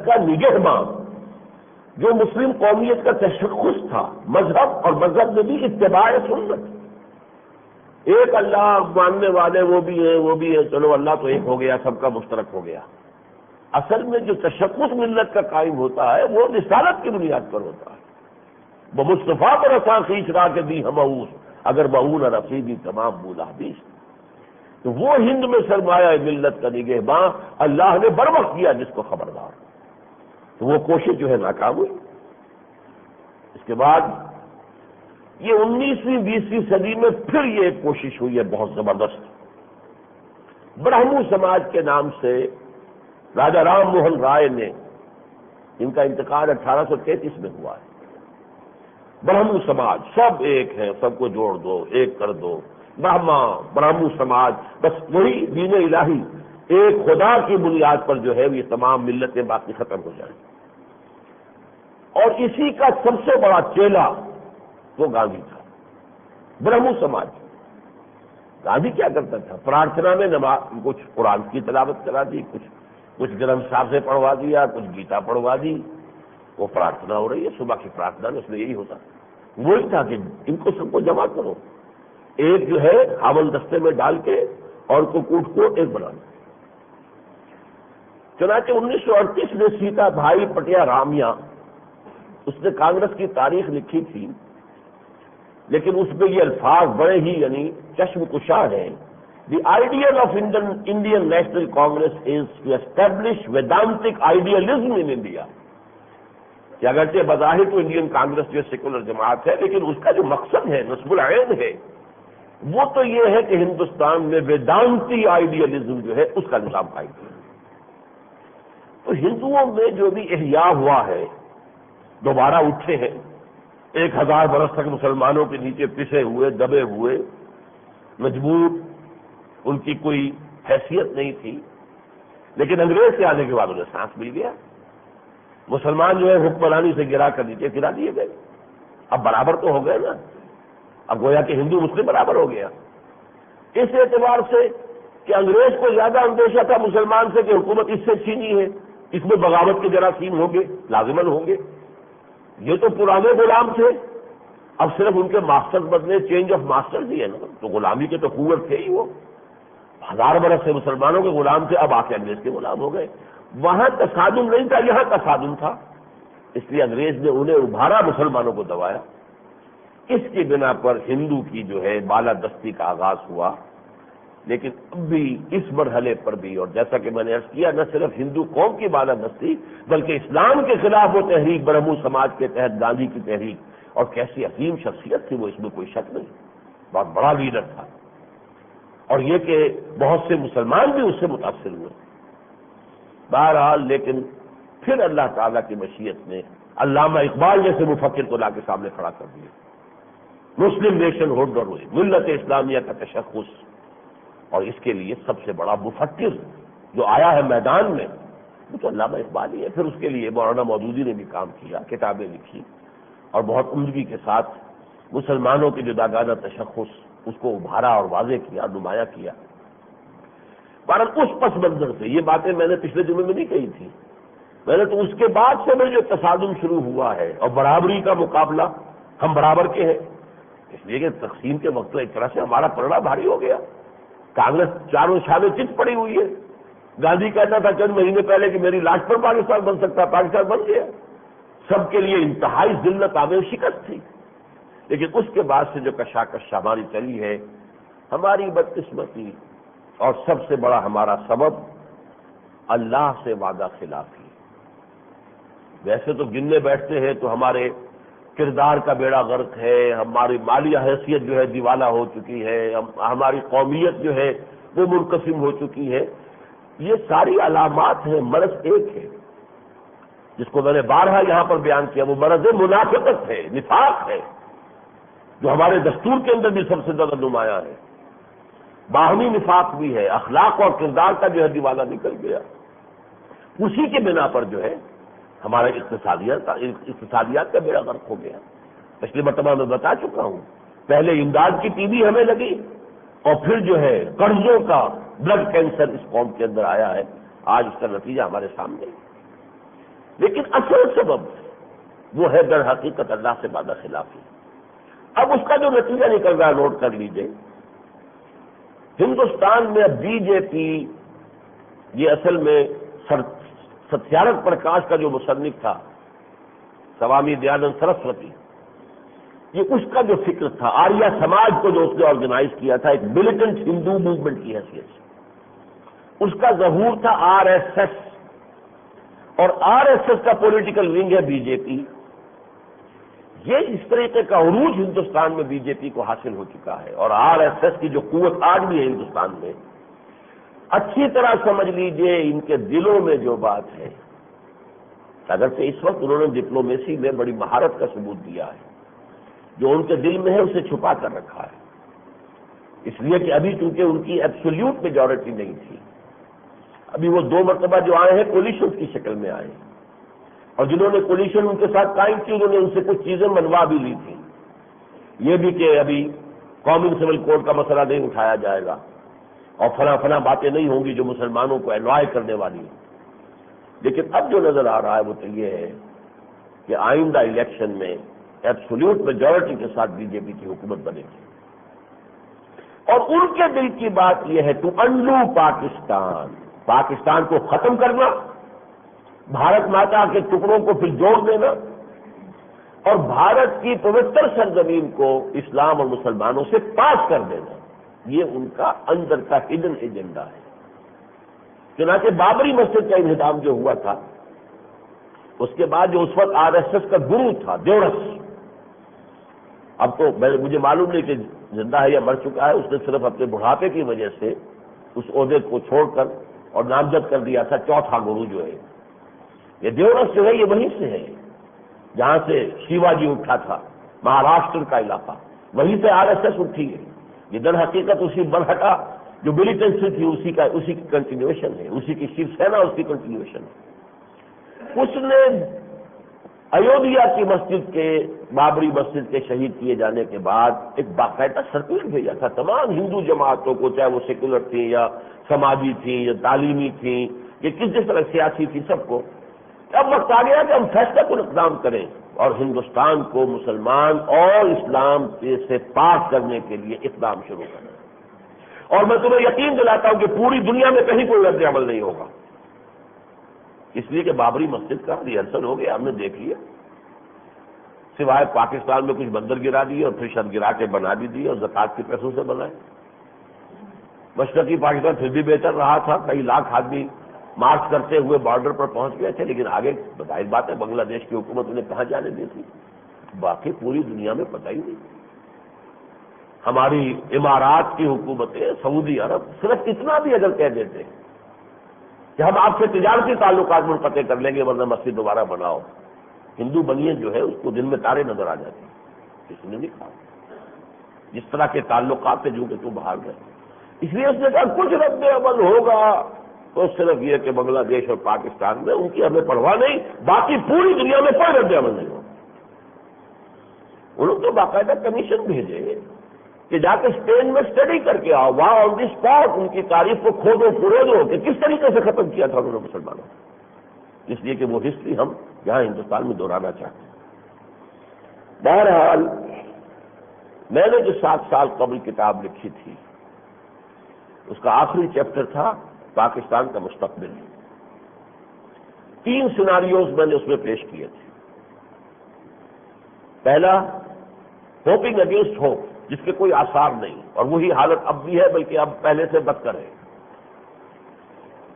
ملت کا نگہباں، جو مسلم قومیت کا تشخص تھا، مذہب اور مذہب میں بھی اتباع سنت. ایک اللہ ماننے والے وہ بھی ہیں، چلو اللہ تو ایک ہو گیا، سب کا مشترک ہو گیا. اصل میں جو تشخص ملت کا قائم ہوتا ہے وہ رسالت کی بنیاد پر ہوتا ہے. وہ مصطفیٰ پر اساں کھینچ رہا کہ دی ہمعوس اگر معون رفیدی تمام بولا حدیث. تو وہ ہند میں سرمایہ ملت کا نگہباں اللہ نے بر وقت کیا جس کو خبردار. تو وہ کوشش جو ہے ناکام ہوئی. اس کے بعد یہ 19ویں 20ویں صدی میں پھر یہ ایک کوشش ہوئی ہے بہت زبردست. برہمو سماج کے نام سے راجا رام موہن رائے نے، ان کا انتقال 1833 میں ہوا ہے. برہمو سماج سب ایک ہیں، سب کو جوڑ دو، ایک کر دو، برہمو سماج، بس وہی دین الہی، ایک خدا کی بنیاد پر جو ہے یہ تمام ملتیں باقی ختم ہو جائیں. اور اسی کا سب سے بڑا چیلا وہ گاندھی تھا. برہمو سماج گاندھی کیا کرتا تھا؟ پرارتھنا میں نماز، کچھ قرآن کی تلاوت کرا دی، کچھ گرنتھ صاحب سے پڑھوا دیا، کچھ گیتا پڑھوا دی. وہ پرارتھنا ہو رہی ہے، صبح کی پرارتھنا میں اس میں یہی ہوتا. وہی تھا کہ ان کو سب کو جمع کرو، ایک جو ہے حامل دستے میں ڈال کے اور کو کوٹ کو ایک بنانا. چنانچہ 1938 میں سیتا بھائی پٹیا رامیہ، اس نے کانگریس کی تاریخ لکھی تھی، لیکن اس میں یہ الفاظ بڑے ہی یعنی چشم کشا ہیں. The ideal of Indian national congress is to establish Vedantic idealism in India. کہ اگرچہ بظاہر تو انڈین کانگریس جو سیکولر جماعت ہے، لیکن اس کا جو مقصد ہے، نصب العین ہے، وہ تو یہ ہے کہ ہندوستان میں ویدانتی آئیڈیلزم جو ہے اس کا نظام قائم کیا. تو ہندوؤں میں جو بھی احیاء ہوا ہے، دوبارہ اٹھے ہیں. 1000 برس تک مسلمانوں کے نیچے پسے ہوئے، دبے ہوئے، مجبور، ان کی کوئی حیثیت نہیں تھی. لیکن انگریز کے آنے کے بعد انہیں سانس مل گیا. مسلمان جو ہے حکمرانی سے گرا کر نیچے گرا دیے گئے. اب برابر تو ہو گئے نا، اب گویا کہ ہندو مسلم برابر ہو گیا. اس اعتبار سے کہ انگریز کو زیادہ اندیشہ تھا مسلمان سے کہ حکومت اس سے چھینی ہے، اس میں بغاوت کے جراثیم ہوں گے، لازماً ہوں گے. یہ تو پرانے غلام تھے، اب صرف ان کے ماسٹر بدلے، چینج آف ماسٹر ہی ہے نا. تو غلامی کے تو قوت تھے ہی، وہ 1000 برس سے مسلمانوں کے غلام تھے، اب آ کے انگریز کے غلام ہو گئے. وہاں تصادم نہیں تھا، یہاں تصادم تھا. اس لیے انگریز نے انہیں ابھارا، مسلمانوں کو دبایا. اس کی بنا پر ہندو کی جو ہے بالادستی کا آغاز ہوا. لیکن اب بھی اس مرحلے پر بھی، اور جیسا کہ میں نے عرض کیا، نہ صرف ہندو قوم کی بالادستی بلکہ اسلام کے خلاف وہ تحریک برہمو سماج کے تحت گاندھی کی تحریک، اور کیسی عظیم شخصیت تھی وہ، اس میں کوئی شک نہیں، بہت بڑا لیڈر تھا. اور یہ کہ بہت سے مسلمان بھی اس سے متاثر ہوئے. بہرحال لیکن پھر اللہ تعالیٰ کی مشیت نے علامہ اقبال جیسے مفکر کو لا کے سامنے کھڑا کر دیا. مسلم نیشن ہوڈ اور ہوئی ملت اسلامیہ کا تشخص. اور اس کے لیے سب سے بڑا مفکر جو آیا ہے میدان میں وہ تو علامہ اقبال ہی ہے. پھر اس کے لیے مولانا مودودی نے بھی کام کیا، کتابیں لکھی، اور بہت عمدگی کے ساتھ مسلمانوں کے جداگانہ تشخص اس کو ابھارا اور واضح کیا، نمایاں کیا. بہرحال اس پس منظر سے یہ باتیں میں نے پچھلے جمعے میں نہیں کہی تھی. میں نے تو اس کے بعد سے میں جو تصادم شروع ہوا ہے اور برابری کا مقابلہ، ہم برابر کے ہیں، اس لیے کہ تقسیم کے وقت ایک طرح سے ہمارا پلڑا بھاری ہو گیا. کانگریس چاروں شانے چت پڑی ہوئی ہے. گاندھی کہتا تھا چند مہینے پہلے کہ میری لاش پر پاکستان بن سکتا ہے، پاکستان بن گیا. سب کے لیے انتہائی ذلت آمیز شکست تھی. لیکن اس کے بعد سے جو کشاکش ہماری چلی ہے، ہماری بدقسمتی اور سب سے بڑا ہمارا سبب اللہ سے وعدہ خلافی. ویسے تو گننے بیٹھتے ہیں تو ہمارے کردار کا بیڑا غرق ہے، ہماری مالی حیثیت جو ہے دیوالہ ہو چکی ہے، ہماری قومیت جو ہے وہ منقسم ہو چکی ہے. یہ ساری علامات ہیں. مرض ایک ہے جس کو میں نے بارہا یہاں پر بیان کیا، وہ مرض منافقت ہے، نفاق ہے، جو ہمارے دستور کے اندر بھی سب سے زیادہ نمایاں ہے. باہمی نفاق بھی ہے، اخلاق اور کردار کا جو ہے دیوالہ نکل گیا. اسی کے بنا پر جو ہے ہمارا اقتصادیات کا بیڑا غرق ہو گیا. پچھلی مرتبہ میں بتا چکا ہوں، پہلے امداد کی ٹی بی ہمیں لگی، اور پھر جو ہے قرضوں کا بلڈ کینسر اس قوم کے اندر آیا ہے. آج اس کا نتیجہ ہمارے سامنے ہے. لیکن اصل سبب وہ ہے در حقیقت اللہ سے وعدہ خلافی۔ اب اس کا جو نتیجہ نکل رہا ہے نوٹ کر لیجئے، ہندوستان میں اب بی جے پی، یہ اصل میں ستیارتھ پرکاش کا جو مصنف تھا سوامی دیانند سرسوتی، یہ اس کا جو فکر تھا، آریہ سماج کو جو اس نے آرگنائز کیا تھا ایک ملیٹنٹ ہندو موومنٹ کی حیثیت سے، اس کا ظہور تھا آر ایس ایس، اور آر ایس ایس کا پولیٹیکل ونگ ہے بی جے پی۔ یہ اس طریقے کا عروج ہندوستان میں بی جے پی کو حاصل ہو چکا ہے، اور آر ایس ایس کی جو قوت آج بھی ہے ہندوستان میں، اچھی طرح سمجھ لیجئے ان کے دلوں میں جو بات ہے، اگرچہ اس وقت انہوں نے ڈپلومیسی میں بڑی مہارت کا ثبوت دیا ہے، جو ان کے دل میں ہے اسے چھپا کر رکھا ہے، اس لیے کہ ابھی چونکہ ان کی ایبسولوٹ میجورٹی نہیں تھی، ابھی وہ 2 مرتبہ جو آئے ہیں کولیشن کی شکل میں آئے ہیں، اور جنہوں نے کولیشن ان کے ساتھ قائم کی انہوں نے ان سے کچھ چیزیں منوا بھی لی تھیں، یہ بھی کہ ابھی کامن سول کوڈ کا مسئلہ نہیں اٹھایا جائے گا، اور فلاں باتیں نہیں ہوں گی جو مسلمانوں کو انوائے کرنے والی ہیں۔ لیکن اب جو نظر آ رہا ہے وہ تو یہ ہے کہ آئندہ الیکشن میں ایبسولوٹ میجورٹی کے ساتھ بی جے پی کی حکومت بنے گی، اور ان کے دل کی بات یہ ہے ٹو انڈو پاکستان کو ختم کرنا، بھارت ماتا کے ٹکڑوں کو پھر جوڑ دینا، اور بھارت کی پوتر سرزمین کو اسلام اور مسلمانوں سے پاس کر دینا، یہ ان کا اندر کا ہڈن ایجنڈا ہے۔ چنانچہ بابری مسجد کا انہدام جو ہوا تھا، اس کے بعد جو اس وقت آر ایس ایس کا گرو تھا دیورس، اب تو مجھے معلوم نہیں کہ زندہ ہے یا مر چکا ہے، اس نے صرف اپنے بڑھاپے کی وجہ سے اس عہدے کو چھوڑ کر اور نامزد کر دیا تھا چوتھا گرو جو ہے۔ یہ دیورس جو ہے یہ وہیں سے ہے جہاں سے شیوا جی اٹھا تھا، مہاراشٹر کا علاقہ، وہیں سے آر ایس ایس اٹھی ہے۔ یہ در حقیقت اسی برہٹا جو ملیٹنسی تھی اسی کی کنٹینیوشن ہے، اسی کی شیو سینا اس کی کنٹینیوشن ہے۔ اس نے ایودھیا کی مسجد کے، بابری مسجد کے شہید کیے جانے کے بعد ایک باقاعدہ سرکولر بھیجا تھا تمام ہندو جماعتوں کو، چاہے وہ سیکولر تھیں یا سماجی تھیں یا تعلیمی تھیں یا جس طرح سیاسی تھی، سب کو۔ اب وقت آ گیا کہ ہم فیصلہ کن اقدام کریں اور ہندوستان کو مسلمان اور اسلام سے پاک کرنے کے لیے اقدام شروع کریں، اور میں تمہیں یقین دلاتا ہوں کہ پوری دنیا میں کہیں کوئی رد عمل نہیں ہوگا، اس لیے کہ بابری مسجد کا ریہرسل ہو گیا، ہم نے دیکھ لیا، سوائے پاکستان میں کچھ بندر گرا دیے اور پھر شد گرا کے بنا بھی دیے اور زکوٰۃ کے پیسوں سے بنائے۔ مشرقی پاکستان پھر بھی بہتر رہا تھا، کئی لاکھ آدمی مارچ کرتے ہوئے بارڈر پر پہنچ گئے تھے، لیکن آگے بظاہر بات ہے بنگلہ دیش کی حکومت انہیں کہاں جانے دی تھی، باقی پوری دنیا میں پتہ ہی نہیں۔ ہماری امارات کی حکومتیں، سعودی عرب صرف اتنا بھی اگر کہہ دیتے کہ ہم آپ سے تجارتی تعلقات منقطع کر لیں گے ورنہ مسجد دوبارہ بناؤ، ہندو بنیت جو ہے اس کو دن میں تارے نظر آ جاتے ہیں، کسی نے نہیں کہا جس طرح کے تعلقات سے جو کہ تو باہر گئے، اس لیے اس نے کہا کچھ رد عمل ہوگا تو صرف یہ کہ بنگلہ دیش اور پاکستان میں ان کی ہمیں پرواہ نہیں، باقی پوری دنیا میں کوئی رد عمل نہیں ہوگا۔ انہوں نے تو باقاعدہ کمیشن بھیجے کہ جا کے اسپین میں اسٹڈی کر کے آؤ، وہاں آن دی اسپاٹ ان کی تاریخ کو کھودو پھرودو کہ کس طریقے سے ختم کیا تھا انہوں نے مسلمانوں کو، اس لیے کہ وہ ہسٹری ہم یہاں ہندوستان میں دہرانا چاہتے ہیں۔ بہرحال میں نے جو 7 سال قبل کتاب لکھی تھی اس کا آخری چیپٹر تھا پاکستان کا مستقبل۔ 3 سیناریوز میں نے اس میں پیش کیے تھے۔ پہلا، ہوپنگ اگینسٹ ہوپ، جس کے کوئی آثار نہیں، اور وہی حالت اب بھی ہے بلکہ اب پہلے سے بدتر ہے،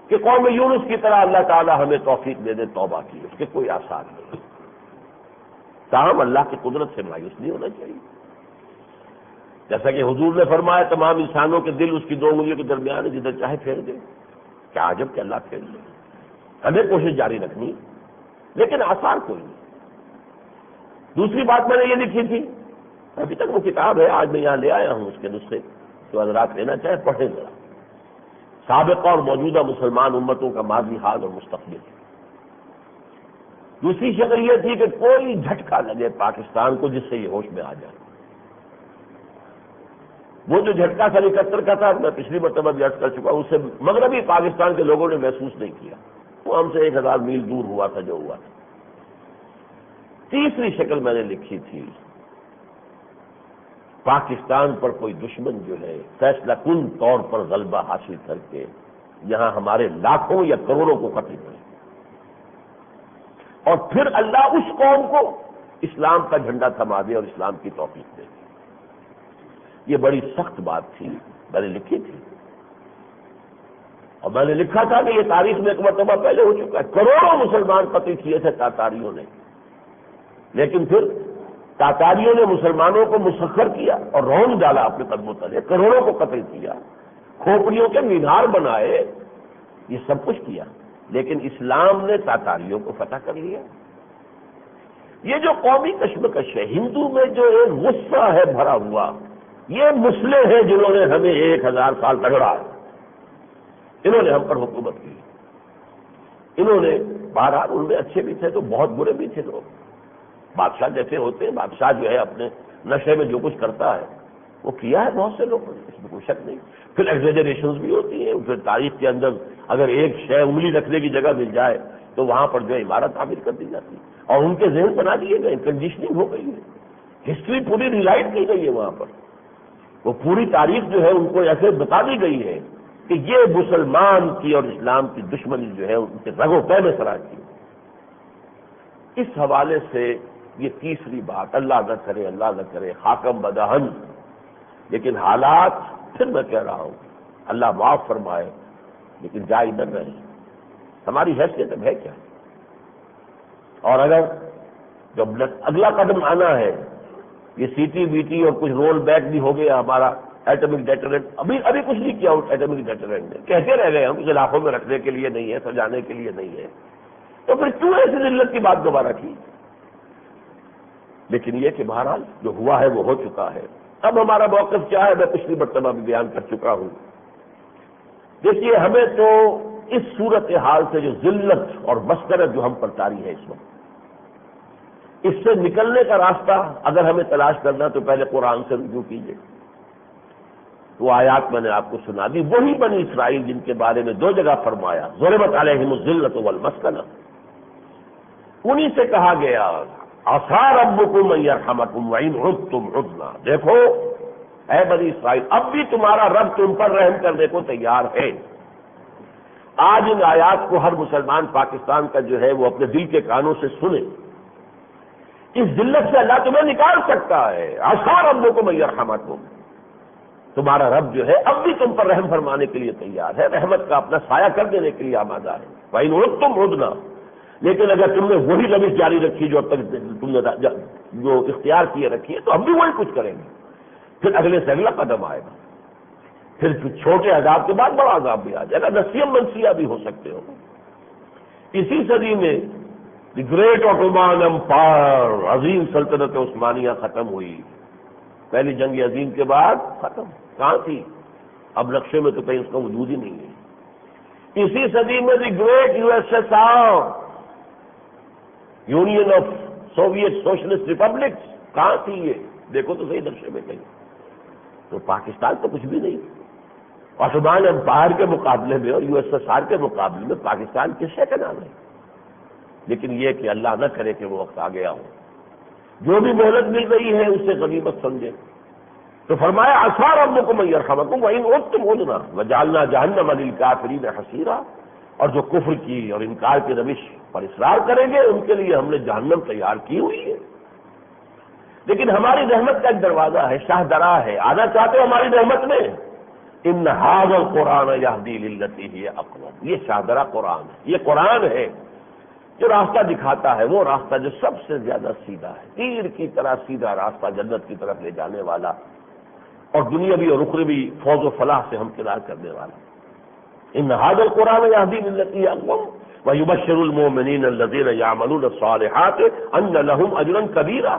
کہ قوم یونس کی طرح اللہ تعالی ہمیں توفیق دے دے توبہ کی، اس کے کوئی آثار نہیں، تاہم اللہ کی قدرت سے مایوس نہیں ہونا چاہیے۔ جیسا کہ حضور نے فرمایا تمام انسانوں کے دل اس کی 2 انگلیوں کے درمیان ہے، جدھر چاہے پھیر دے، کیا عجب کہ اللہ پھیر دے، ہمیں کوشش جاری رکھنی، لیکن آثار کوئی نہیں۔ دوسری بات میں نے یہ لکھی تھی، ابھی تک وہ کتاب ہے، آج میں یہاں لے آیا ہوں اس کے نسخے، جو حضرات لینا چاہے پڑھیں ذرا، سابقہ اور موجودہ مسلمان امتوں کا ماضی، حال اور مستقبل۔ دوسری شکل یہ تھی کہ کوئی جھٹکا لگے پاکستان کو جس سے یہ ہوش میں آ جائے۔ وہ جو جھٹکا سن 71 کا تھا، میں پچھلی مرتبہ بھی عرض کر چکا ہوں، اسے مغربی پاکستان کے لوگوں نے محسوس نہیں کیا، وہ ہم سے 1000 میل دور ہوا تھا جو ہوا تھا۔ تیسری شکل میں نے لکھی تھی، پاکستان پر کوئی دشمن جو ہے فیصلہ کن طور پر غلبہ حاصل کر کے یہاں ہمارے لاکھوں یا کروڑوں کو قتل کرے، اور پھر اللہ اس قوم کو اسلام کا جھنڈا تھما دے اور اسلام کی توفیق دے۔ یہ بڑی سخت بات تھی، میں نے لکھی تھی، اور میں نے لکھا تھا کہ یہ تاریخ میں ایک مرتبہ پہلے ہو چکا ہے، کروڑوں مسلمان قتل کیے تھے تاتاریوں نے، لیکن پھر تاتاریوں نے مسلمانوں کو مسخر کیا اور رون ڈالا اپنے قدموں تلے، کروڑوں کو قتل کیا، کھوپڑیوں کے مینار بنائے، یہ سب کچھ کیا، لیکن اسلام نے تاتاریوں کو فتح کر لیا۔ یہ جو قومی کشمکش ہے، ہندو میں جو ایک غصہ ہے بھرا ہوا، یہ مسلح ہیں جنہوں نے ہمیں 1000 سال رگڑا، انہوں نے ہم پر حکومت کی، انہوں نے بہرحال ان میں اچھے بھی تھے تو بہت برے بھی تھے لوگ، بادشاہ جیسے ہوتے ہیں، بادشاہ جو ہے اپنے نشے میں جو کچھ کرتا ہے وہ کیا ہے بہت سے لوگوں نے، اس میں کوئی شک نہیں۔ پھر ایگزیجریشنز بھی ہوتی ہیں، پھر تاریخ کے اندر اگر ایک شے انگلی رکھنے کی جگہ مل جائے تو وہاں پر جو ہے عمارت تعمیر کر دی جاتی ہے، اور ان کے ذہن بنا دیے گئے، کنڈیشننگ ہو گئی ہے، ہسٹری پوری ریلائٹ کی گئی ہے وہاں پر، وہ پوری تاریخ جو ہے ان کو ایسے بتا دی گئی ہے کہ یہ مسلمان کی اور اسلام کی دشمنی جو ہے ان کے رگ و پے میں سرا کی۔ اس حوالے سے یہ تیسری بات، اللہ نہ کرے اللہ نہ کرے حاکم بدہن، لیکن حالات پھر میں کہہ رہا ہوں اللہ معاف فرمائے، لیکن جائز نہ رہے، ہماری حیثیت اب ہے کیا؟ اور اگر جب اگلا قدم آنا ہے، یہ سی ٹی بی ٹی اور کچھ رول بیک بھی ہو گیا ہمارا ایٹمک ڈیٹرنٹ، ابھی کچھ نہیں کیا ایٹمک ڈیٹرنٹ نے، کہتے رہ گئے ہم اس علاقوں میں رکھنے کے لیے نہیں ہے، سجانے کے لیے نہیں ہے، تو پھر کیوں ایسی ذلت کی بات دوبارہ کی؟ لیکن یہ کہ بہرحال جو ہوا ہے وہ ہو چکا ہے۔ اب ہمارا موقف کیا ہے میں پچھلی مرتبہ بھی بیان کر چکا ہوں۔ دیکھیے ہمیں تو اس صورتحال سے جو ذلت اور مسکنت جو ہم پر طاری ہے اس وقت، اس سے نکلنے کا راستہ اگر ہمیں تلاش کرنا تو پہلے قرآن سے رجوع کیجیے۔ وہ آیات میں نے آپ کو سنا دی، وہی بنی اسرائیل جن کے بارے میں 2 جگہ فرمایا ضربت علیہم الذلۃ والمسکنہ، انہی سے کہا گیا عسیٰ ربکم ان یرحمکم وان عدتم عدنا، دیکھو اے بنی اسرائیل اب بھی تمہارا رب تم پر رحم کرنے کو تیار ہے۔ آج ان آیات کو ہر مسلمان پاکستان کا جو ہے وہ اپنے دل کے کانوں سے سنے، اس ذلت سے اللہ تمہیں نکال سکتا ہے۔ عسیٰ ربکم ان یرحمکم، تمہارا رب جو ہے اب بھی تم پر رحم فرمانے کے لیے تیار ہے، رحمت کا اپنا سایہ کر دینے کے لیے آمادہ ہے۔ وَإِنْ عُدْتُمْ عُدْنَا، لیکن اگر تم نے وہی روش جاری رکھی جو اب تک تم نے جو اختیار کیے رکھی ہے تو ہم بھی وہی کچھ کریں گے۔ پھر اگلے سے اگلا قدم آئے گا، پھر چھوٹے عذاب کے بعد بڑا عذاب بھی آ جائے گا، نسیم منسیہ بھی ہو سکتے ہو۔ اسی صدی میں دی گریٹ آٹومان امپائر، عظیم سلطنت عثمانیہ ختم ہوئی، پہلی جنگ عظیم کے بعد ختم، کہاں تھی؟ اب نقشے میں تو کہیں اس کا وجود ہی نہیں ہے۔ اسی صدی میں the great U S S R, union of Soviet socialist republics, کہاں تھی یہ؟ دیکھو تو صحیح نقشے میں کہیں، تو پاکستان تو کچھ بھی نہیں۔ عثمان امپائر کے مقابلے میں اور یو ایس ایس آر کے مقابلے میں پاکستان کس شے کا نام ہے؟ لیکن یہ کہ اللہ نہ کرے کہ وہ وقت آ گیا ہو، جو بھی مہلت مل رہی ہے اس سے غنیمت سمجھے۔ تو فرمایا عسیٰ ربکم ان یرحمکم وان عدتم عدنا وجعلنا جہنم للکافرین حصیرا، اور جو کفر کی اور انکار کی روش پر اصرار کریں گے ان کے لیے ہم نے جہنم تیار کی ہوئی ہے۔ لیکن ہماری رحمت کا ایک دروازہ ہے، شاہ درا ہے، آنا چاہتے ہو ہماری رحمت میں؟ ان ھذا القرآن یہدی للتی ہی اقوم، یہ شاہ درا قرآن ہے، یہ قرآن ہے جو راستہ دکھاتا ہے، وہ راستہ جو سب سے زیادہ سیدھا ہے، تیر کی طرح سیدھا راستہ جنت کی طرف لے جانے والا اور دنیاوی اور اخروی فوز و فلاح سے ہمکنار کرنے والا۔ ان ھذا القرآن یہدی للتی ہی اقوم ویبشر المؤمنین الذین یعملون الصالحات ان لهم اجرا کبیرا،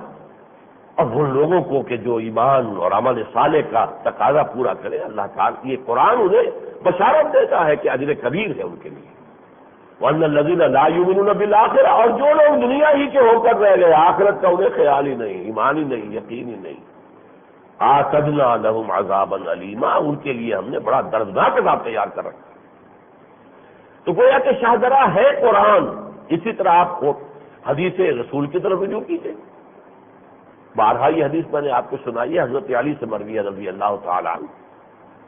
اور وہ لوگوں کو کہ جو ایمان اور عمل صالح کا تقاضا پورا کرے، اللہ تعالیٰ یہ قرآن انہیں بشارت دیتا ہے کہ اجر کبیر ہے ان کے لیے۔ وَأَنَّ الَّذِينَ لَا يُؤْمِنُونَ بِالْآخِرَةِ، اور جو لوگ دنیا ہی کے ہو کر رہ گئے، آخرت کا انہیں خیال ہی نہیں، ایمان ہی نہیں، یقین ہی نہیں، أَعْتَدْنَا لَهُمْ عَذَابًا أَلِيمًا، ان کے لیے ہم نے بڑا دردناک عذاب تیار کر رکھا۔ تو گویا کہ شاہدرہ ہے قرآن. اسی طرح آپ کو حدیث رسول کی طرف رجوع کیجیے. بارہا یہ حدیث میں نے آپ کو سنائی ہے، حضرت علی سے مروی ہے رضی اللہ تعالیٰ عنہ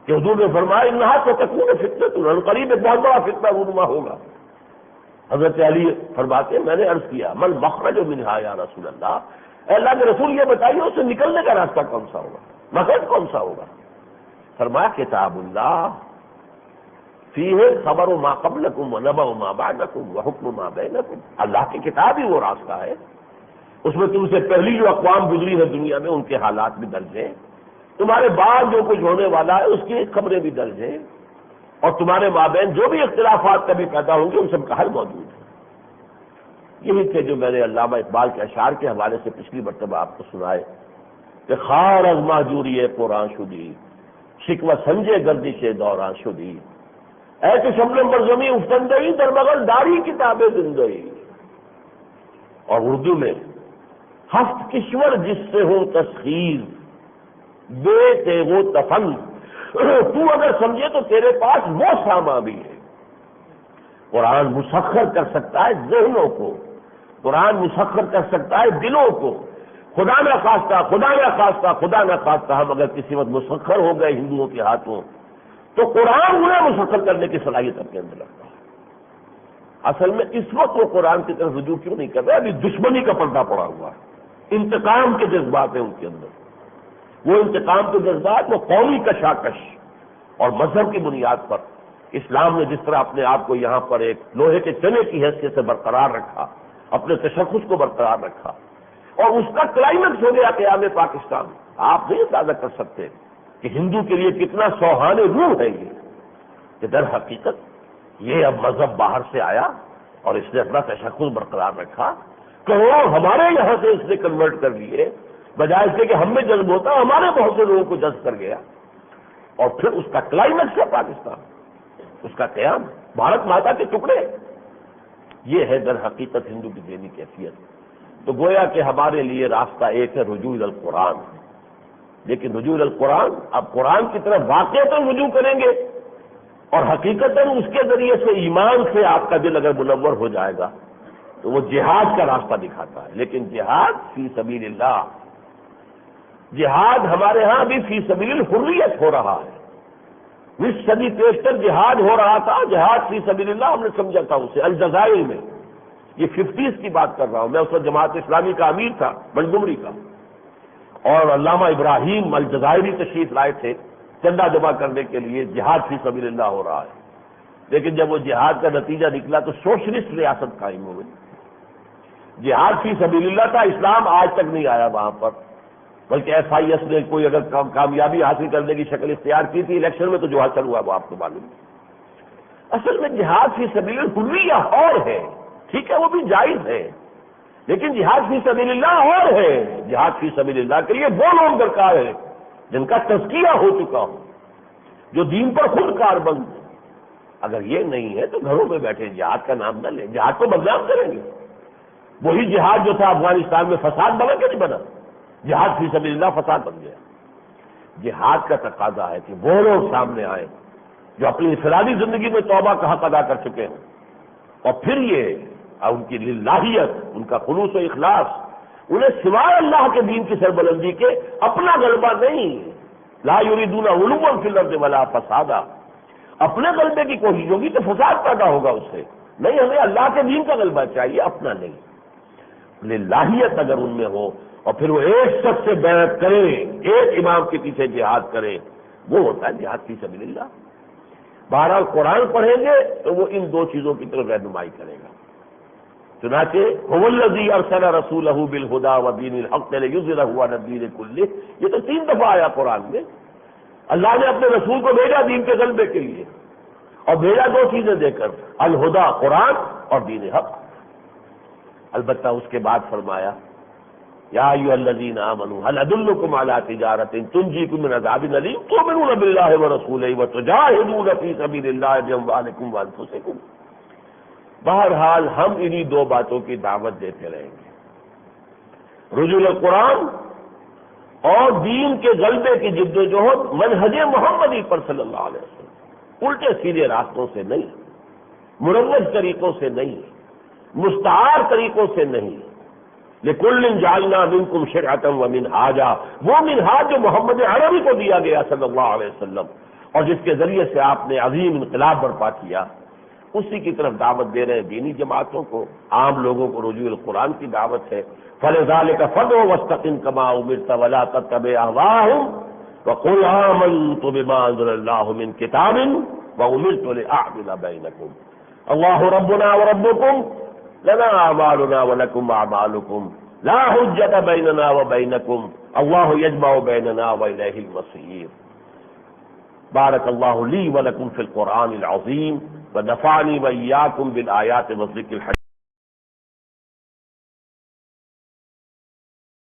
کہ حضور نے فرمایا انہا ستکون فتنۃ، قریب ایک بہت بڑا فتنہ رونما ہوگا. حضرت علی فرماتے ہیں میں نے عرض کیا من مخرج منہا یا رسول اللہ، اے اللہ کے رسول یہ بتائیے اس سے نکلنے کا راستہ کون سا ہوگا، مخرج کون سا ہوگا؟ فرمایا کتاب اللہ فیہ خبر ما قبلکم ونبأ ما بعدکم وحکم ما بینکم. اللہ کی کتاب ہی وہ راستہ ہے، اس میں تم سے پہلی جو اقوام گزری ہے دنیا میں ان کے حالات بھی درج ہیں، تمہارے بعد جو کچھ ہونے والا ہے اس کی خبریں بھی درج ہیں، اور تمہارے مابین جو بھی اختلافات کبھی پیدا ہوں گے ان سب کا حل موجود ہے. یہی تھے جو میں نے علامہ اقبال کے اشعار کے حوالے سے پچھلی مرتبہ آپ کو سنائے کہ خار از ماجوری قرآن شدی شکوہ سنجے گردش دوران شدی، اے کہ شمل مرزمی افتندئی در مغل داری کتاب زندگی. اور اردو میں ہفت کشور جس سے ہو تسخیر بے تیغ و تفن، تو اگر سمجھے تو تیرے پاس وہ ساما بھی ہے. قرآن مسخر کر سکتا ہے ذہنوں کو، قرآن مسخر کر سکتا ہے دلوں کو. خدا نہ خواستہ خدا نہ خواستہ خدا نہ خواستہ ہم اگر کسی وقت مسخر ہو گئے ہندوؤں کے ہاتھوں تو قرآن انہیں مسخر کرنے کی صلاحیت اپنے اندر رکھتا ہے. اصل میں اس وقت وہ قرآن کی طرف رجوع کیوں نہیں کر رہے؟ ابھی دشمنی کا پردہ پڑا ہوا ہے، انتقام کے جذبات ہیں ان کے اندر. وہ انتقام کے جذبات وہ قومی کشاکش اور مذہب کی بنیاد پر اسلام نے جس طرح اپنے آپ کو یہاں پر ایک لوہے کے چنے کی حیثیت سے برقرار رکھا، اپنے تشخص کو برقرار رکھا، اور اس کا کلائمیکس ہو گیا قیام پاکستان. آپ نہیں اندازہ کر سکتے کہ ہندو کے لیے کتنا سوہان روح ہے یہ کہ در حقیقت یہ اب مذہب باہر سے آیا اور اس نے اپنا تشخص برقرار رکھا. کروڑوں ہمارے یہاں سے اس نے کنورٹ کر لیے، بجائے اس کے کہ ہم میں جذب ہوتا ہمارے بہت سے لوگوں کو جذب کر گیا. اور پھر اس کا کلائمیکس ہے پاکستان، اس کا قیام، بھارت ماتا کے ٹکڑے. یہ ہے در حقیقت ہندو کی دینی کیفیت. تو گویا کہ ہمارے لیے راستہ ایک ہے رجوع القرآن. لیکن رجوع القرآن اب قرآن کی طرف واقعتاً رجوع کریں گے اور حقیقتاً اس کے ذریعے سے ایمان سے آپ کا دل اگر منور ہو جائے گا تو وہ جہاد کا راستہ دکھاتا ہے. لیکن جہاد فی سبیل اللہ، جہاد ہمارے ہاں بھی فی سبیل الحریت ہو رہا ہے. 20 صدی پیشتر جہاد ہو رہا تھا، جہاد فی سبیل اللہ ہم نے سمجھا تھا اسے الجزائر میں. یہ 50s کی بات کر رہا ہوں میں، اس وقت جماعت اسلامی کا امیر تھا منگمری کا، اور علامہ ابراہیم الجزائری تشریف لائے تھے چندہ جمع کرنے کے لیے. جہاد فی سبیل اللہ ہو رہا ہے. لیکن جب وہ جہاد کا نتیجہ نکلا تو سوشلسٹ ریاست قائم ہو گئی. جہاد فی سبیل اللہ تھا، اسلام آج تک نہیں آیا وہاں پر، بلکہ ایف آئی ایس نے کوئی اگر کامیابی حاصل کرنے کی شکل اختیار کی تھی الیکشن میں تو جو حاصل ہوا وہ آپ کو معلوم ہے. اصل میں جہاد فی سبیل الحریہ اور ہے، ٹھیک ہے وہ بھی جائز ہے، لیکن جہاد فی سبیل اللہ اور ہے. جہاد فی سبیل اللہ کے لیے وہ لوگ درکار ہیں جن کا تزکیہ ہو چکا ہو، جو دین پر خود کاربند. اگر یہ نہیں ہے تو گھروں میں بیٹھے جہاد کا نام نہ لیں، جہاد کو بدنام کریں گے. وہی جہاد جو تھا افغانستان میں فساد بنا کہ نہیں بنا؟ جہاد فی سبیل اللہ فساد بن گیا. جہاد کا تقاضا ہے کہ وہ لوگ سامنے آئیں جو اپنی انفرادی زندگی میں توبہ کا حق ادا کر چکے ہیں، اور پھر یہ ان کی للہیت، ان کا خلوص و اخلاص، انہیں سوائے اللہ کے دین کی سربلندی کے اپنا غلبہ نہیں. لا یریدون علوا فی الارض ولا فسادا. اپنے غلبے کی کوشش ہوگی تو فساد پیدا ہوگا اس سے. نہیں، ہمیں اللہ کے دین کا غلبہ چاہیے، اپنا نہیں. للہیت اگر ان میں ہو اور پھر وہ ایک شخص سے بیعت کرے، ایک امام کے پیچھے جہاد کرے، وہ ہوتا ہے جہاد فی سبیل اللہ. بہرحال قرآن پڑھیں گے تو وہ ان دو چیزوں کی طرف رہنمائی کرے گا. چنانچہ هو الذی ارسل رسولہ بالہدی ودین الحق لیظہرہ علی الدین کلہ، یہ تو 3 دفعہ آیا قرآن میں. اللہ نے اپنے رسول کو بھیجا دین کے غلبے کے لیے، اور بھیجا 2 چیزیں دے کر، الہدی قرآن اور دین حق. البتہ اس کے بعد فرمایا یا ایھا الذین آمنوا هل ادلکم علی تجارۃ تنجیکم من عذاب الیم تؤمنون باللہ ورسولہ وتجاہدون فی سبیل اللہ باموالکم وانفسکم. بہرحال ہم انہی 2 باتوں کی دعوت دیتے رہیں گے، رجوع القرآن اور دین کے غلبے کی جد و جہد منہج محمدی پر صلی اللہ علیہ وسلم، الٹے سیدھے راستوں سے نہیں. مروج طریقوں سے نہیں، مستعار طریقوں سے نہیں۔ لِكُلٍّ جَعَلْنَا مِنْكُمْ شِرْعَةً وَمِنْهَاجًا، وہ منہاج جو محمد عربی کو دیا گیا صلی اللہ علیہ وسلم، اور جس کے ذریعے سے آپ نے عظیم انقلاب برپا کیا، اسی کی طرف دعوت دے رہے ہیں۔ دینی جماعتوں کو، عام لوگوں کو رجوع القرآن کی دعوت ہے۔ فَلِذَلِكَ فَادْعُ وَاسْتَقِمْ كَمَا أُمِرْتَ وَلَا تَتَّبِعْ أَهْوَاءَهُمْ وَقُلْ آمَنْتُ بِمَا أَنزَلَ اللَّهُ مِنْ كِتَابٍ وَأُمِرْتُ لِأَعْدِلَ بَيْنَكُمْ اللَّهُ رَبُّنَا وَرَبُّكُمْ لَنَا أَعْمَالُنَا وَلَكُمْ أَعْمَالُكُمْ لَا حُجَّةَ بَيْنَنَا وَبَيْنَكُمْ اللَّهُ يَجْمَعُ بَيْنَنَا وَإِلَيْهِ الْمَصِيرُ۔ بارك الله لي ولكم في القرآن العظيم ونفعني وإياكم بالآيات والذكر الحكيم۔